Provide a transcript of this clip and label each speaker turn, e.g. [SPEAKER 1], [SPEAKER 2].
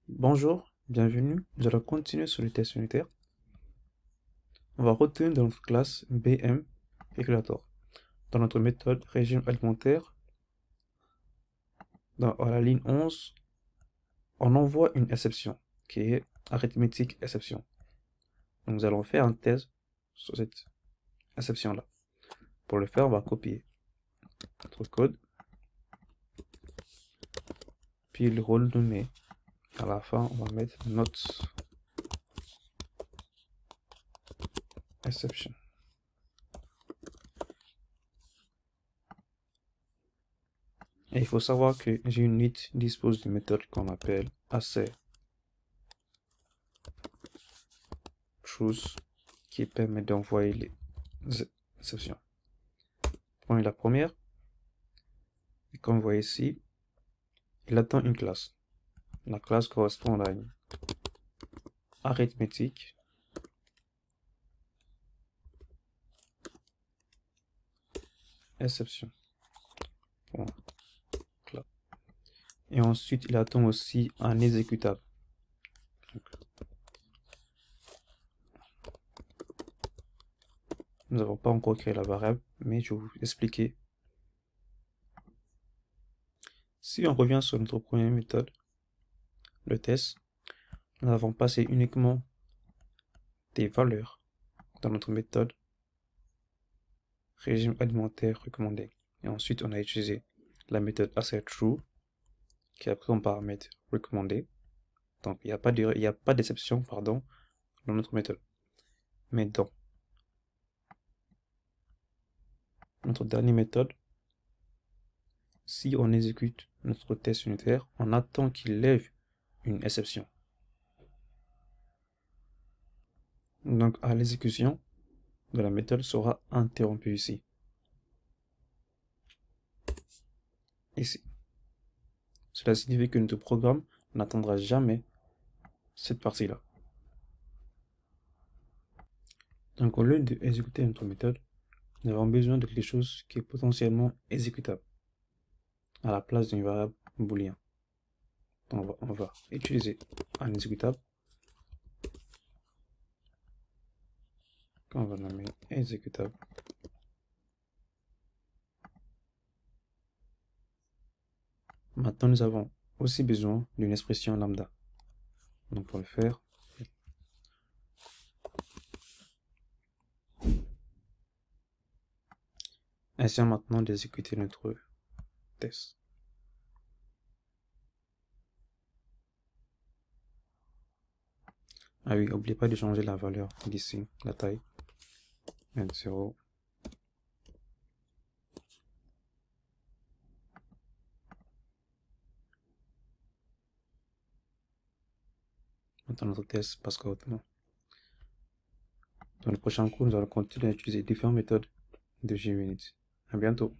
[SPEAKER 1] Bonjour, bienvenue. Nous allons continuer sur le test unitaire. On va retourner dans notre classe BM Calculator. Dans notre méthode régime alimentaire, à la ligne 11, on envoie une exception qui est arithmétique exception. Donc nous allons faire un test sur cette exception-là. Pour le faire, on va copier notre code, puis le rôle donné. À la fin, on va mettre note exception. Et il faut savoir que JUnit dispose d'une méthode qu'on appelle AsserTruth qui permet d'envoyer les exceptions. Prenons la première, et comme vous voyez ici, il attend une classe. La classe correspond à une arithmétique exception. Bon. Et ensuite, il attend aussi un exécutable. Donc, nous n'avons pas encore créé la variable, mais je vais vous expliquer. Si on revient sur notre première méthode, le test, nous avons passé uniquement des valeurs dans notre méthode régime alimentaire recommandé. Et ensuite, on a utilisé la méthode AsserTrue qui a pris en paramètre recommandé. Donc, il n'y a pas d'exception, pardon, dans notre méthode. Mais dans notre dernière méthode, si on exécute notre test unitaire, on attend qu'il lève une exception. Donc, à l'exécution de la méthode sera interrompue ici. Ici. Cela signifie que notre programme n'attendra jamais cette partie-là. Donc, au lieu d'exécuter notre méthode, nous avons besoin de quelque chose qui est potentiellement exécutable à la place d'une variable booléen. Donc, on va utiliser un exécutable qu'on va nommer exécutable. Maintenant, nous avons aussi besoin d'une expression lambda. Donc, pour le faire, essayons maintenant d'exécuter notre test. Ah oui, n'oubliez pas de changer la valeur d'ici, la taille. 0. Maintenant, notre test passe correctement. Dans le prochain cours, nous allons continuer à utiliser différentes méthodes de JUnit. À bientôt.